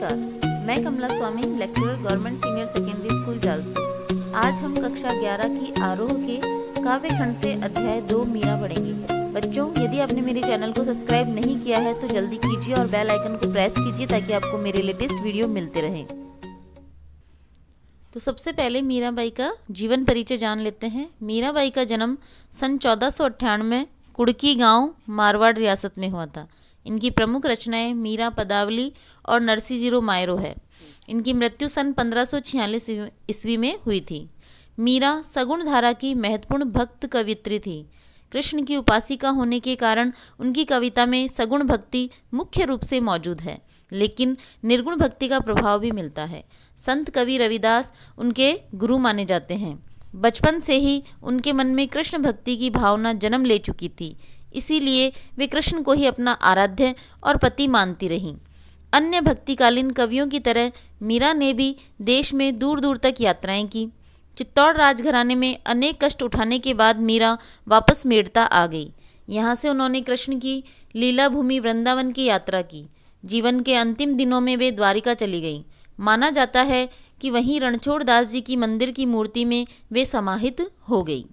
नमस्कार, मैं Kamla Swami, lecturer government senior secondary school Jalsu. आज हम कक्षा 11 की आरोह के काव्य खंड से अध्याय 2 मीरा पढ़ेंगे। बच्चों, यदि आपने मेरे चैनल को सब्सक्राइब नहीं किया है तो जल्दी कीजिए और बेल आइकन को प्रेस कीजिए ताकि आपको मेरे लेटेस्ट वीडियो मिलते रहें। तो सबसे पहले मीराबाई का जीवन परिचय जान लेते हैं। मीराबाई का जन्म सन 1498 में कुड़की गांव, मारवाड़ रियासत में हुआ था। इनकी प्रमुख रचनाएं मीरा पदावली और नरसी जीरो मायरो है। इनकी मृत्यु सन 1546 ईस्वी में हुई थी। मीरा सगुण धारा की महत्वपूर्ण भक्त कवियत्री थी। कृष्ण की उपासिका होने के कारण उनकी कविता में सगुण भक्ति मुख्य रूप से मौजूद है, लेकिन निर्गुण भक्ति का प्रभाव भी मिलता है। संत कवि रविदास उनके गुरु माने जाते हैं। बचपन से ही उनके मन में कृष्ण भक्ति की भावना जन्म ले चुकी थी, इसीलिए वे कृष्ण को ही अपना आराध्य और पति मानती रहीं। अन्य भक्तिकालीन कवियों की तरह मीरा ने भी देश में दूर दूर तक यात्राएं की। चित्तौड़ राजघराने में अनेक कष्ट उठाने के बाद मीरा वापस मेड़ता आ गई। यहाँ से उन्होंने कृष्ण की लीला भूमि वृंदावन की यात्रा की। जीवन के अंतिम दिनों में वे द्वारिका चली गई। माना जाता है कि वहीं रणछोड़ दास जी की मंदिर की मूर्ति में वे समाहित हो गई।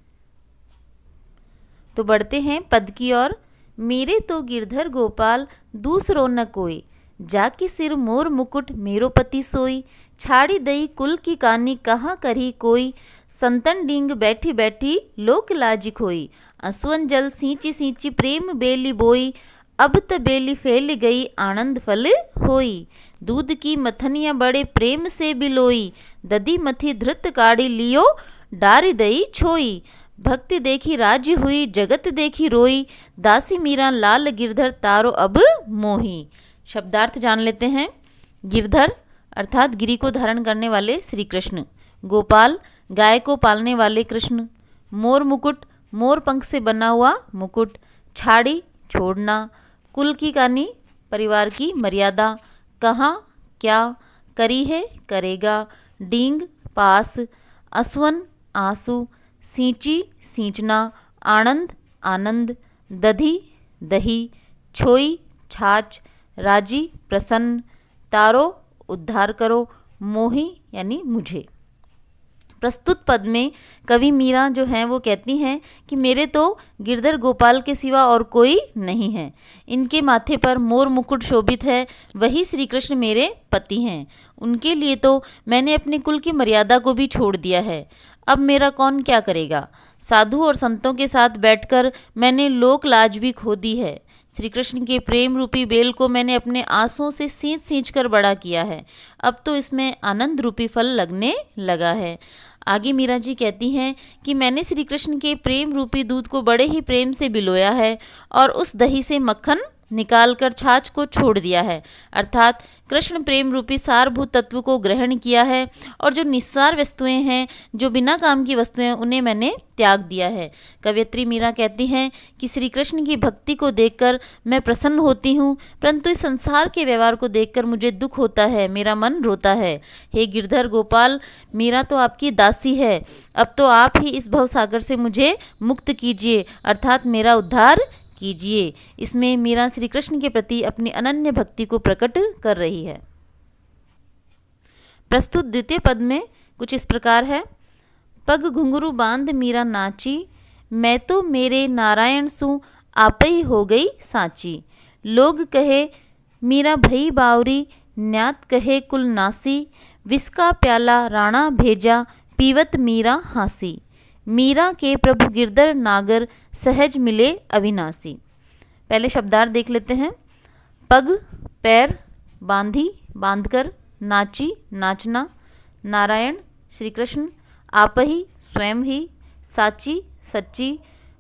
तो बढ़ते हैं पद की ओर। मेरे तो गिरधर गोपाल दूसरो न कोई, जाकी सिर मोर मुकुट मेरो पति सोई। छाड़ी दई कुल की कानी कहाँ करी कोई, संतन डींग बैठी बैठी लोक लाजी खोई। असुवन जल सींची सींची प्रेम बेली बोई, अब त बेली फैल गई आनंद फल होई। दूध की मथनिया बड़े प्रेम से बिलोई, ददी मथी धृत काढ़ी लियो डारी दई छोई। भक्ति देखी राजी हुई जगत देखी रोई, दासी मीरा लाल गिरधर तारो अब मोही। शब्दार्थ जान लेते हैं। गिरधर अर्थात गिरी को धारण करने वाले श्री कृष्ण। गोपाल गाय को पालने वाले कृष्ण। मोर मुकुट मोर पंख से बना हुआ मुकुट। छाड़ी छोड़ना। कुल की कानी परिवार की मर्यादा। कहाँ क्या, करी है करेगा। डींग पास। असवन आंसू। सींची सींचना। आनंद आनंद। दधी दही। छोई छाछ। राजी प्रसन्न। तारो उद्धार करो। मोही यानी मुझे। प्रस्तुत पद में कवि मीरा जो हैं वो कहती हैं कि मेरे तो गिरधर गोपाल के सिवा और कोई नहीं है। इनके माथे पर मोर मुकुट शोभित है, वही श्री कृष्ण मेरे पति हैं। उनके लिए तो मैंने अपने कुल की मर्यादा को भी छोड़ दिया है। अब मेरा कौन क्या करेगा। साधु और संतों के साथ बैठकर मैंने लोक लाज भी खो दी है। श्री कृष्ण के प्रेम रूपी बेल को मैंने अपने आंसुओं से सींच सींच कर बड़ा किया है। अब तो इसमें आनंद रूपी फल लगने लगा है। आगे मीरा जी कहती हैं कि मैंने श्री कृष्ण के प्रेम रूपी दूध को बड़े ही प्रेम से बिलोया है और उस दही से मक्खन निकालकर छाछ को छोड़ दिया है, अर्थात कृष्ण प्रेम रूपी सारभूत तत्व को ग्रहण किया है और जो निस्सार वस्तुएं हैं, जो बिना काम की वस्तुएं, उन्हें मैंने त्याग दिया है। कवयित्री मीरा कहती हैं कि श्री कृष्ण की भक्ति को देखकर मैं प्रसन्न होती हूँ, परंतु इस संसार के व्यवहार को देखकर मुझे दुख होता है, मेरा मन रोता है। हे गिरधर गोपाल, मीरा तो आपकी दासी है। अब तो आप ही इस भवसागर से मुझे मुक्त कीजिए, अर्थात मेरा उद्धार कीजिए। इसमें मीरा श्री कृष्ण के प्रति अपनी अनन्य भक्ति को प्रकट कर रही है। प्रस्तुत द्वितीय पद में कुछ इस प्रकार है। पग घुंघरू बांध मीरा नाची, मैं तो मेरे नारायण सु आपई हो गई साची। लोग कहे मीरा भई बावरी, न्यात कहे कुल नासी। विस्का प्याला राणा भेजा, पीवत मीरा हासी। मीरा के प्रभु गिरधर नागर, सहज मिले अविनाशी। पहले शब्दार्थ देख लेते हैं। पग पैर, बांधी बांधकर, नाची नाचना, नारायण श्री कृष्ण, आप ही स्वयं ही, साची सच्ची,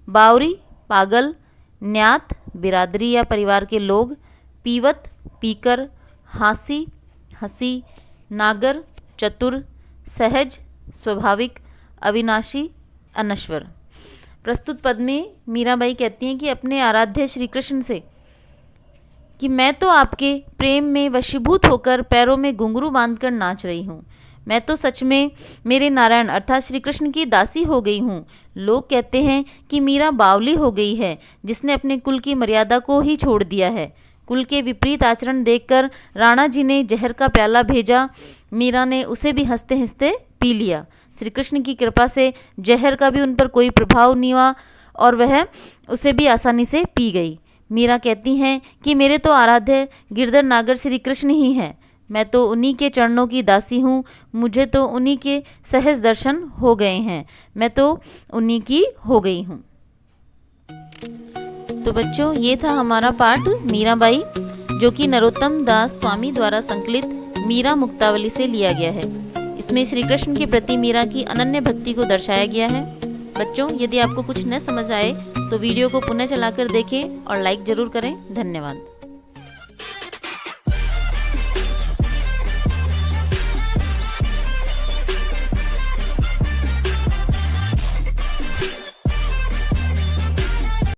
बावरी पागल, न्यात बिरादरी या परिवार के लोग, पीवत पीकर, हासी हंसी, नागर चतुर, सहज स्वाभाविक, अविनाशी अनश्वर। प्रस्तुत पद में मीराबाई कहती हैं कि अपने आराध्य श्री कृष्ण से कि मैं तो आपके प्रेम में वशीभूत होकर पैरों में घुंघरू बांधकर नाच रही हूँ। मैं तो सच में मेरे नारायण अर्थात श्री कृष्ण की दासी हो गई हूँ। लोग कहते हैं कि मीरा बावली हो गई है, जिसने अपने कुल की मर्यादा को ही छोड़ दिया है। कुल के विपरीत आचरण देखकर राणा जी ने जहर का प्याला भेजा। मीरा ने उसे भी हंसते हंसते पी लिया। श्री कृष्ण की कृपा से जहर का भी उन पर कोई प्रभाव नहीं हुआ और वह उसे भी आसानी से पी गई। मीरा कहती हैं कि मेरे तो आराध्य गिरधर नागर श्री कृष्ण ही हैं। मैं तो उन्हीं के चरणों की दासी हूँ। मुझे तो उन्हीं के सहज दर्शन हो गए हैं। मैं तो उन्हीं की हो गई हूँ। तो बच्चों, ये था हमारा पाठ मीराबाई, जो कि नरोत्तम दास स्वामी द्वारा संकलित मीरा मुक्तावली से लिया गया है। इसमें श्री कृष्ण के प्रति मीरा की अनन्य भक्ति को दर्शाया गया है। बच्चों, यदि आपको कुछ न समझ आए तो वीडियो को पुनः चलाकर देखें और लाइक जरूर करें। धन्यवाद।